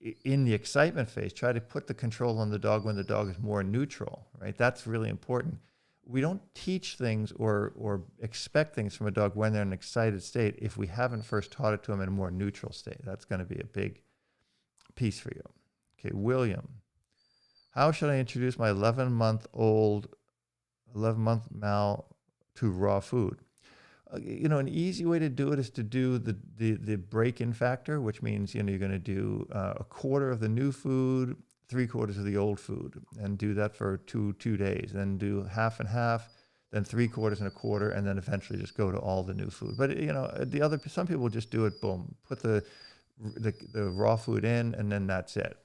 the excitement phase. Try to put the control on the dog when the dog is more neutral, right? That's really important. We don't teach things or expect things from a dog when they're in an excited state if we haven't first taught it to them in a more neutral state. That's going to be a big piece for you. Okay, William. How should I introduce my 11-month Mal to raw food? An easy way to do it is to do the break-in factor, which means you're going to do a quarter of the new food, 3/4 of the old food, and do that for two days. Then do half and half, then 3/4 and a quarter, and then eventually just go to all the new food. But some people just do it, boom, put the raw food in, and then that's it.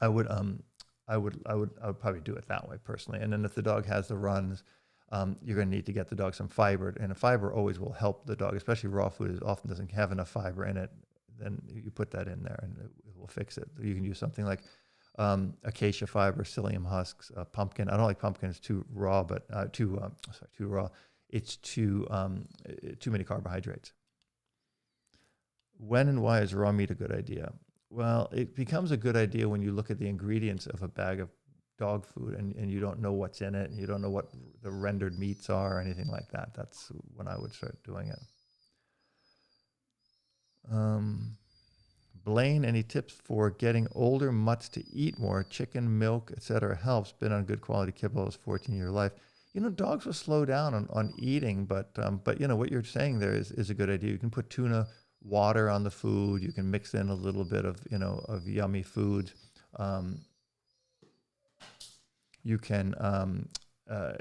I would probably do it that way personally. And then if the dog has the runs, you're going to need to get the dog some fiber, and a fiber always will help the dog, especially raw food often doesn't have enough fiber in it. Then you put that in there and it will fix it. You can use something like acacia fiber, psyllium husks, pumpkin. I don't like pumpkin; it's too raw, too raw. It's too many carbohydrates. When and why is raw meat a good idea? Well, it becomes a good idea when you look at the ingredients of a bag of dog food and you don't know what's in it, and you don't know what the rendered meats are or anything like that. That's when I would start doing it. Blaine, any tips for getting older mutts to eat more? Chicken, milk, etc. helps. Been on good quality kibble his 14-year life. dogs will slow down on eating, but what you're saying there is a good idea. You can put tuna water on the food. You can mix in a little bit of yummy food. You can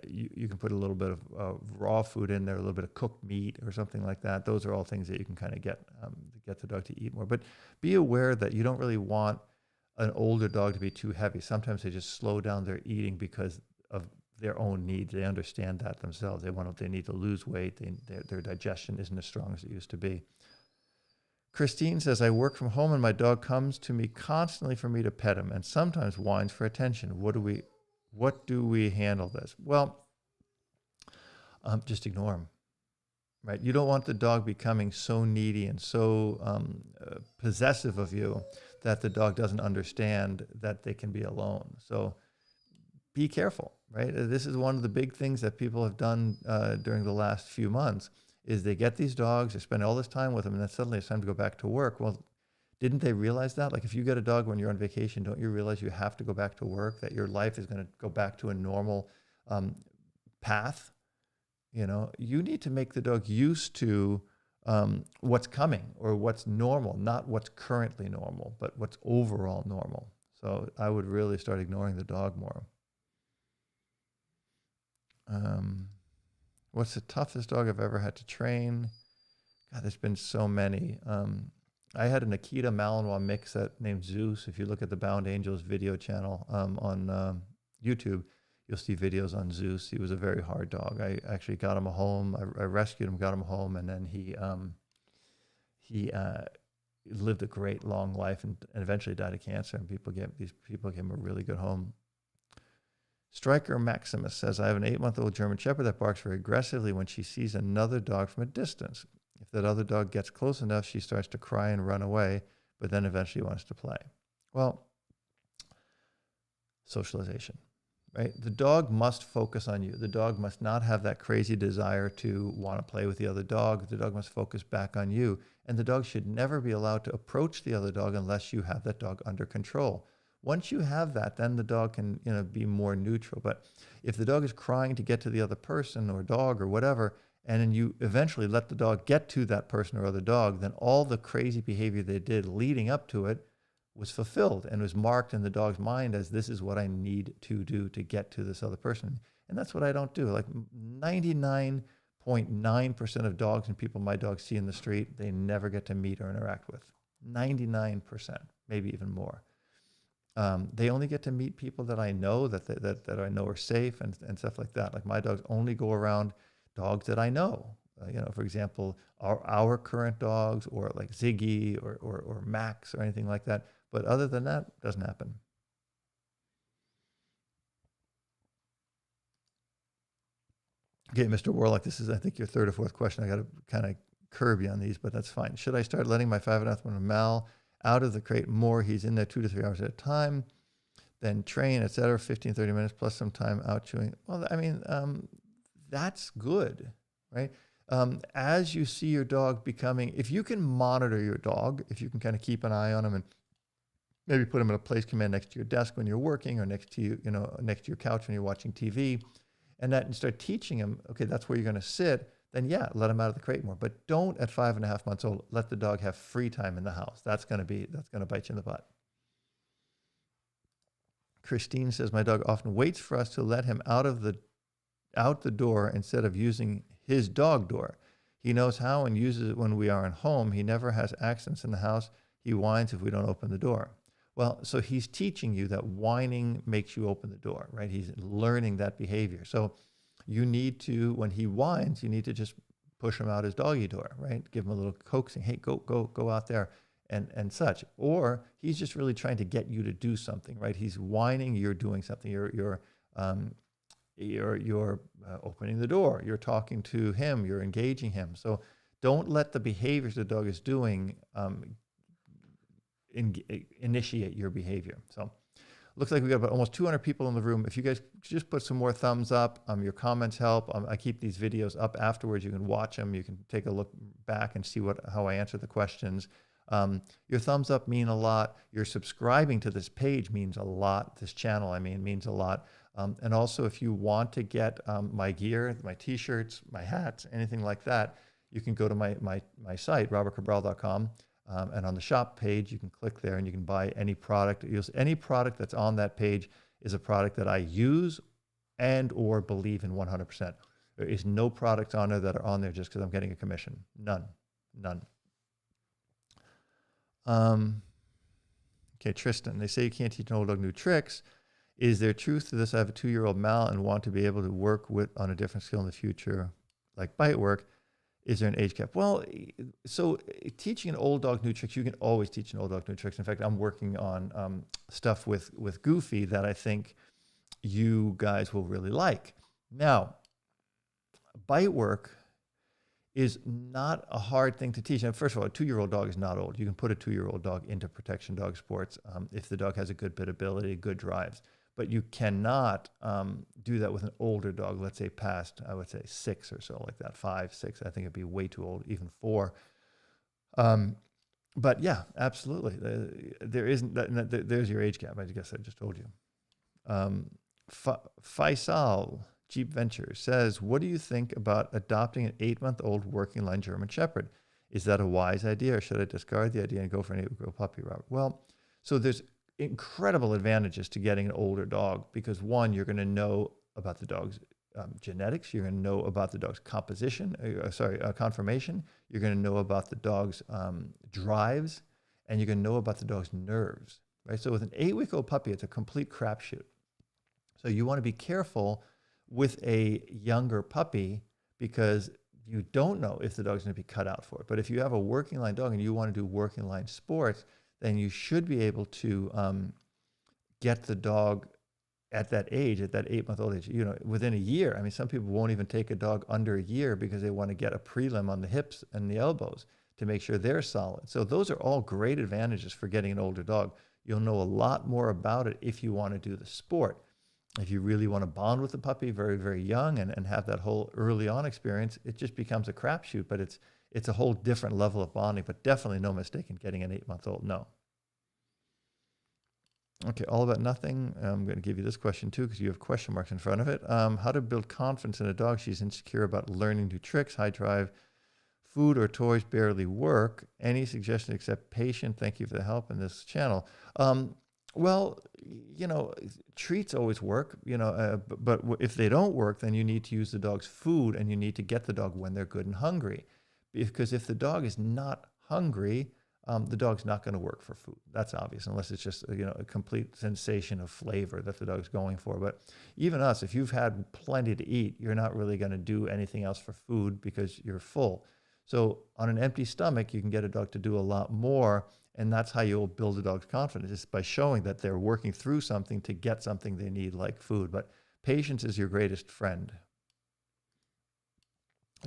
you can put a little bit of raw food in there, a little bit of cooked meat or something like that. Those are all things that you can kind of get the dog to eat more. But be aware that you don't really want an older dog to be too heavy. Sometimes they just slow down their eating because of their own needs. They understand that themselves. They need to lose weight. Their digestion isn't as strong as it used to be. Christine says, I work from home and my dog comes to me constantly for me to pet him and sometimes whines for attention. What do we handle this? Well, just ignore him, right? You don't want the dog becoming so needy and so possessive of you that the dog doesn't understand that they can be alone. So be careful, right? This is one of the big things that people have done during the last few months is they get these dogs, they spend all this time with them, and then suddenly it's time to go back to work. Well, didn't they realize that? Like if you get a dog when you're on vacation, don't you realize you have to go back to work, that your life is going to go back to a normal path? You need to make the dog used to what's coming or what's normal, not what's currently normal, but what's overall normal. So I would really start ignoring the dog more. What's the toughest dog I've ever had to train? God, there's been so many. I had an Akita Malinois mix named Zeus. If you look at the Bound Angels video channel on YouTube, you'll see videos on Zeus. He was a very hard dog. I actually got him a home. I rescued him, got him home, and then he lived a great long life and eventually died of cancer. And these people gave him a really good home. Striker Maximus says, I have an 8-month-old German Shepherd that barks very aggressively when she sees another dog from a distance. If that other dog gets close enough, she starts to cry and run away, but then eventually wants to play. Well, socialization, right? The dog must focus on you. The dog must not have that crazy desire to want to play with the other dog. The dog must focus back on you. And the dog should never be allowed to approach the other dog unless you have that dog under control. Once you have that, then the dog can be more neutral. But if the dog is crying to get to the other person or dog or whatever, and then you eventually let the dog get to that person or other dog, then all the crazy behavior they did leading up to it was fulfilled and was marked in the dog's mind as this is what I need to do to get to this other person. And that's what I don't do. Like 99.9% of dogs and people my dogs see in the street, they never get to meet or interact with. 99%, maybe even more. They only get to meet people that I know, that I know are safe and stuff like that. Like my dogs only go around dogs that I know. For example, our current dogs or like Ziggy or Max or anything like that. But other than that, it doesn't happen. Okay, Mr. Warlock, this is, I think, your third or fourth question. I got to kind of curb you on these, but that's fine. Should I start letting my 5.5-month Mal out of the crate more? He's in there 2 to 3 hours at a time, then train, etc. 15, 30 minutes plus some time out chewing. Well, I mean, that's good, right? As you see your dog becoming, if you can monitor your dog, if you can kind of keep an eye on him and maybe put him in a place command next to your desk when you're working or next to you, next to your couch when you're watching TV, and start teaching him, okay, that's where you're going to sit, then yeah, let him out of the crate more. But don't at 5.5 months old, let the dog have free time in the house. That's going to bite you in the butt. Christine says, my dog often waits for us to let him out the door instead of using his dog door. He knows how and uses it when we are at home. He never has accidents in the house. He whines if we don't open the door. Well, so he's teaching you that whining makes you open the door, right? He's learning that behavior. So you need to, when he whines, you need to just push him out his doggy door, right? Give him a little coaxing. Hey, go out there and such. Or he's just really trying to get you to do something, right? He's whining, you're doing something. You're opening the door. You're talking to him. You're engaging him. So don't let the behaviors the dog is doing initiate your behavior. So looks like we got about almost 200 people in the room. If you guys just put some more thumbs up, your comments help. I keep these videos up afterwards. You can watch them. You can take a look back and see how I answer the questions. Your thumbs up mean a lot. Your subscribing to this page means a lot. This channel, means a lot. And also, if you want to get my gear, my t-shirts, my hats, anything like that, you can go to my site, robertcabral.com, and on the shop page, you can click there and you can buy any product. Any product that's on that page is a product that I use and or believe in 100%. There is no products on there that are on there just because I'm getting a commission. None. Okay, Tristan, they say you can't teach an old dog new tricks. Is there truth to this? I have a 2-year-old Mal and want to be able to work on a different skill in the future, like bite work. Is there an age cap? Well, so teaching an old dog new tricks, you can always teach an old dog new tricks. In fact, I'm working on stuff with Goofy that I think you guys will really like. Now, bite work is not a hard thing to teach. And first of all, a 2-year-old dog is not old. You can put a 2-year-old dog into protection dog sports if the dog has a good bit ability, good drives. But you cannot do that with an older dog, let's say past, I would say 6 or so, like that, 5, 6. I think it'd be way too old, even 4. But yeah, absolutely. There isn't, there's your age gap. I guess I just told you. Faisal, Jeep Ventures, says, what do you think about adopting an 8-month-old working line German Shepherd? Is that a wise idea, or should I discard the idea and go for an 8-week-old puppy, Robert? Well, so there's incredible advantages to getting an older dog because, one, you're going to know about the dog's genetics. You're going to know about the dog's conformation. You're going to know about the dog's drives, and you're going to know about the dog's nerves, right? So with an 8-week-old puppy, it's a complete crapshoot. So you want to be careful with a younger puppy because you don't know if the dog's going to be cut out for it. But if you have a working line dog and you want to do working line sports, then you should be able to get the dog at that age, at that 8-month-old age, within a year. I mean, some people won't even take a dog under a year because they want to get a prelim on the hips and the elbows to make sure they're solid. So those are all great advantages for getting an older dog. You'll know a lot more about it if you want to do the sport. If you really want to bond with the puppy very, very young and have that whole early on experience, it just becomes a crapshoot, but it's a whole different level of bonding, but definitely no mistake in getting an 8-month-old. No. Okay, all about nothing. I'm going to give you this question too because you have question marks in front of it. How to build confidence in a dog? She's insecure about learning new tricks, high drive, food or toys barely work. Any suggestion except patient? Thank you for the help in this channel. Well, treats always work, but if they don't work, then you need to use the dog's food and you need to get the dog when they're good and hungry. Because if the dog is not hungry, the dog's not going to work for food. That's obvious, unless it's just, a complete sensation of flavor that the dog's going for. But even us, if you've had plenty to eat, you're not really going to do anything else for food because you're full. So on an empty stomach, you can get a dog to do a lot more. And that's how you'll build a dog's confidence, is by showing that they're working through something to get something they need, like food. But patience is your greatest friend.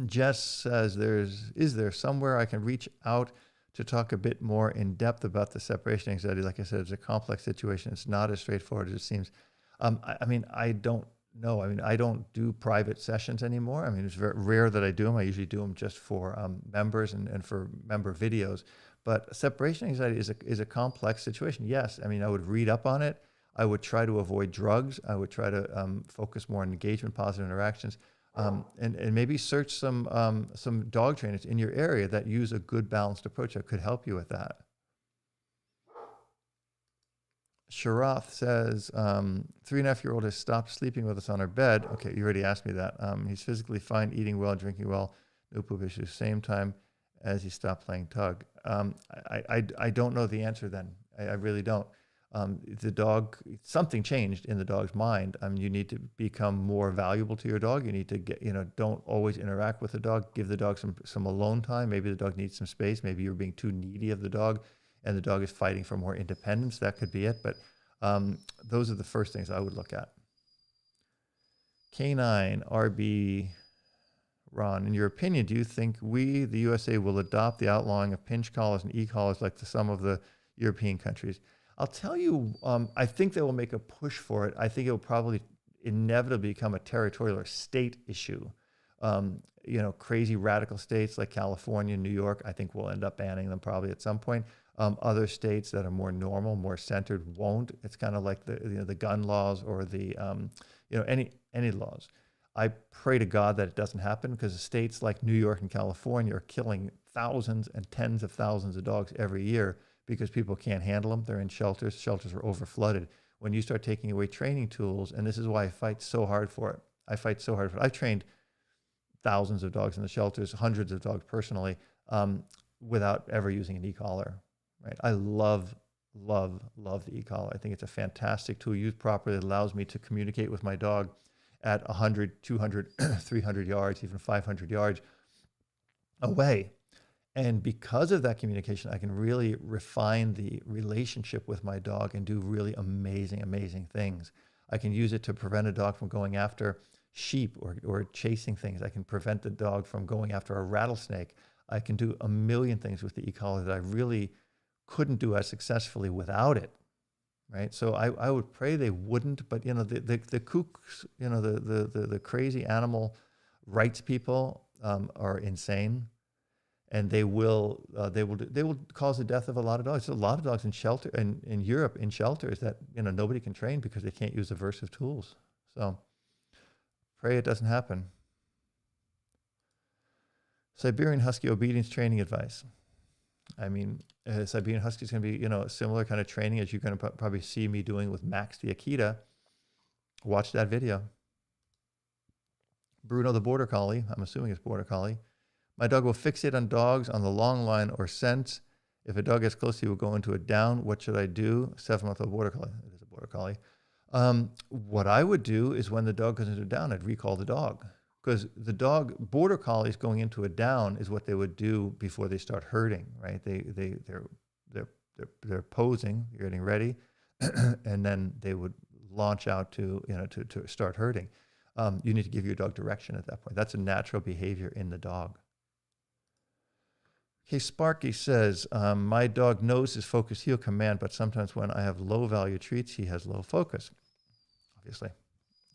Jess says, is there somewhere I can reach out to talk a bit more in depth about the separation anxiety? Like I said, it's a complex situation. It's not as straightforward as it seems. I don't know. I don't do private sessions anymore. It's very rare that I do them. I usually do them just for members and for member videos. But separation anxiety is a complex situation. Yes, I would read up on it. I would try to avoid drugs. I would try to focus more on engagement, positive interactions, and maybe search some dog trainers in your area that use a good balanced approach that could help you with that. Sharath says, 3.5-year-old has stopped sleeping with us on our bed. Okay, you already asked me that. He's physically fine, eating well, drinking well, no poop issues. Same time as he stopped playing tug. I don't know the answer then. I really don't. The dog, something changed in the dog's mind. You need to become more valuable to your dog. You need to get, don't always interact with the dog. Give the dog some alone time. Maybe the dog needs some space. Maybe you're being too needy of the dog and the dog is fighting for more independence. That could be it. But those are the first things I would look at. Canine, RB, Ron, in your opinion, do you think we, the USA, will adopt the outlawing of pinch collars and e-collars like some of the European countries? I'll tell you, I think they will make a push for it. I think it will probably inevitably become a territorial or state issue. Crazy radical states like California, New York, I think will end up banning them probably at some point. Other states that are more normal, more centered won't. It's kind of like the gun laws or the any laws. I pray to God that it doesn't happen, because states like New York and California are killing thousands and tens of thousands of dogs every year because people can't handle them. They're in shelters. Shelters are over flooded. When you start taking away training tools, and this is why I fight so hard for it. I've trained thousands of dogs in the shelters, hundreds of dogs personally, without ever using an e-collar, right? I love the e-collar. I think it's a fantastic tool. Used properly, it allows me to communicate with my dog at 100, 200, 300 yards, even 500 yards away. And because of that communication, I can really refine the relationship with my dog and do really amazing, amazing things. I can use it to prevent a dog from going after sheep or chasing things. I can prevent the dog from going after a rattlesnake. I can do a million things with the e-collar that I really couldn't do as successfully without it, right? So I would pray they wouldn't, but the kooks, the crazy animal rights people are insane, and they will cause the death of a lot of dogs. There's a lot of dogs in shelter in Europe in shelters that nobody can train because they can't use aversive tools. So pray it doesn't happen. Siberian Husky obedience training advice. I mean, Siberian Husky is going to be, a similar kind of training as you're going to probably see me doing with Max the Akita. Watch that video. Bruno the Border Collie, I'm assuming it's Border Collie. My dog will fixate on dogs on the long line or scent. If a dog gets close, he will go into a down. What should I do? 7-month-old Border Collie. It is a Border Collie. What I would do is when the dog goes into a down, I'd recall the dog. Because the dog, Border Collies going into a down is what they would do before they start herding, right? They're posing, you're getting ready, and then they would launch out to start herding. You need to give your dog direction at that point. That's a natural behavior in the dog. Okay, Sparky says, my dog knows his focus heel command, but sometimes when I have low value treats, he has low focus. Obviously.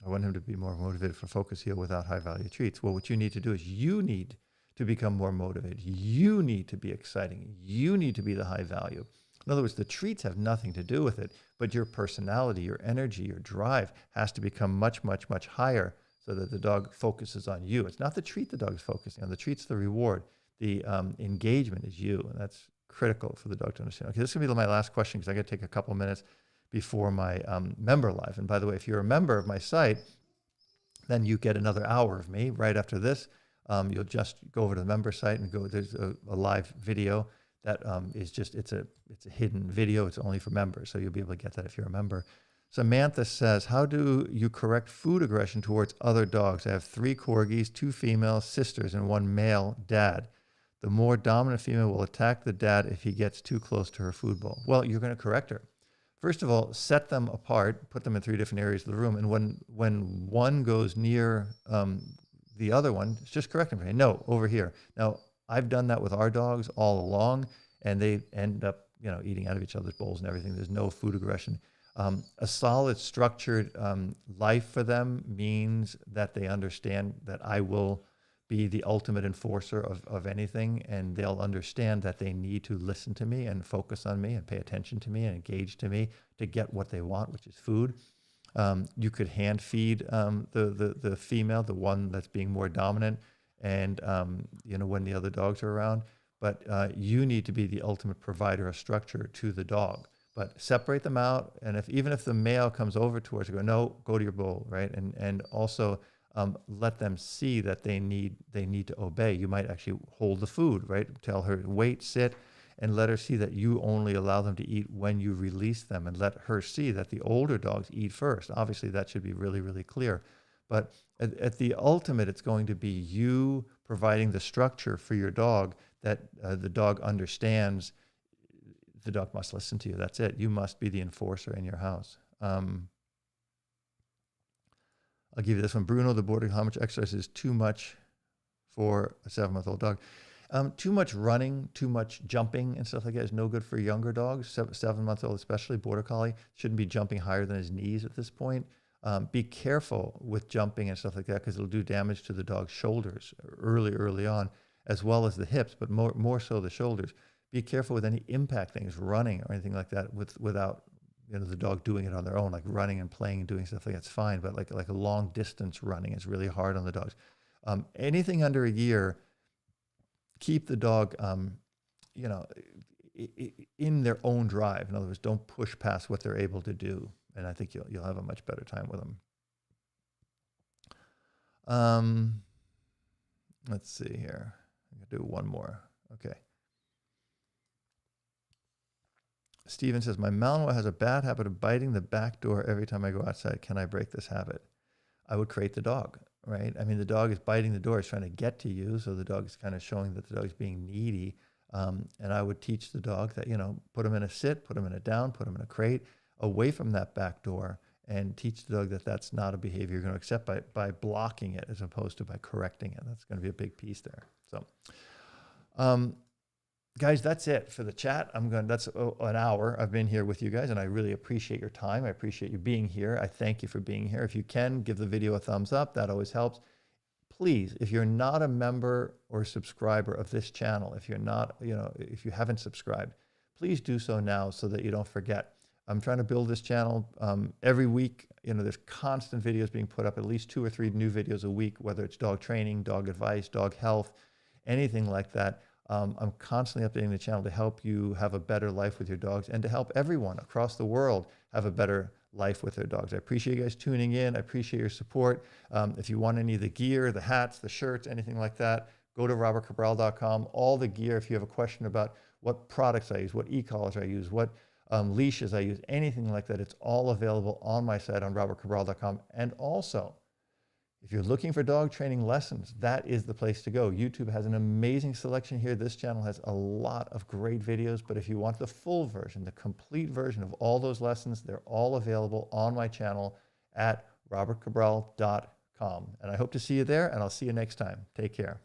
I want him to be more motivated for focus heel without high value treats. Well, what you need to do is you need to become more motivated. You need to be exciting. You need to be the high value. In other words, the treats have nothing to do with it, but your personality, your energy, your drive has to become much, much, much higher so that the dog focuses on you. It's not the treat the dog is focusing on. The treat's the reward. The engagement is you, and that's critical for the dog to understand. Okay, this is going to be my last question because I got to take a couple minutes before my member live. And by the way, if you're a member of my site, then you get another hour of me right after this. You'll just go over to the member site and go, there's a live video that is just, it's a hidden video. It's only for members. So you'll be able to get that if you're a member. Samantha says, how do you correct food aggression towards other dogs? I have 3 corgis, 2 female sisters, and 1 male dad. The more dominant female will attack the dad if he gets too close to her food bowl. Well, you're going to correct her. First of all, set them apart, put them in 3 different areas of the room. And when one goes near the other one, just correct them. No, over here. Now, I've done that with our dogs all along, and they end up, eating out of each other's bowls and everything. There's no food aggression. A solid, structured life for them means that they understand that I will be the ultimate enforcer of anything, and they'll understand that they need to listen to me and focus on me and pay attention to me and engage to me to get what they want, which is food. You could hand feed the female, the one that's being more dominant, and when the other dogs are around. But you need to be the ultimate provider of structure to the dog. But separate them out, and even if the male comes over towards you, go, no, go to your bowl, right? And also let them see that they need to obey. You might actually hold the food, right? Tell her, wait, sit, and let her see that you only allow them to eat when you release them, and let her see that the older dogs eat first. Obviously, that should be really, really clear. But at the ultimate, it's going to be you providing the structure for your dog that the dog understands. The dog must listen to you. That's it. You must be the enforcer in your house. I'll give you this one. Bruno, the border, how much exercise is too much for a 7-month-old dog? Too much running, too much jumping and stuff like that is no good for younger dogs. 7-month-old, especially border collie, shouldn't be jumping higher than his knees at this point. Be careful with jumping and stuff like that because it'll do damage to the dog's shoulders early on, as well as the hips, but more so the shoulders. Be careful with any impact things, running or anything like that without the dog doing it on their own, like running and playing and doing stuff like that's fine. But like a long distance running is really hard on the dogs. Anything under a year, keep the dog, in their own drive. In other words, don't push past what they're able to do, and I think you'll have a much better time with them. Let's see here. I'm gonna do one more. Okay. Steven says, my Malinois has a bad habit of biting the back door every time I go outside. Can I break this habit? I would crate the dog, right? I mean, the dog is biting the door. It's trying to get to you. So the dog is kind of showing that the dog is being needy. And I would teach the dog that, put him in a sit, put him in a down, put him in a crate away from that back door, and teach the dog that that's not a behavior you're going to accept by blocking it as opposed to by correcting it. That's going to be a big piece there. So, guys, that's it for the chat. That's an hour I've been here with you guys, and I really appreciate your time. I appreciate you being here. I thank you for being here. If you can, give the video a thumbs up. That always helps. Please, if you're not a member or subscriber of this channel, if you're not, if you haven't subscribed, please do so now so that you don't forget. I'm trying to build this channel every week. There's constant videos being put up, at least 2 or 3 new videos a week, whether it's dog training, dog advice, dog health, anything like that. I'm constantly updating the channel to help you have a better life with your dogs and to help everyone across the world have a better life with their dogs. I appreciate you guys tuning in. I appreciate your support. If you want any of the gear, the hats, the shirts, anything like that, go to robertcabral.com. All the gear, if you have a question about what products I use, what e-collars I use, what leashes I use, anything like that, it's all available on my site on robertcabral.com. And also, if you're looking for dog training lessons, that is the place to go. YouTube has an amazing selection here. This channel has a lot of great videos, but if you want the full version, the complete version of all those lessons, they're all available on my channel at robertcabral.com. And I hope to see you there, and I'll see you next time. Take care.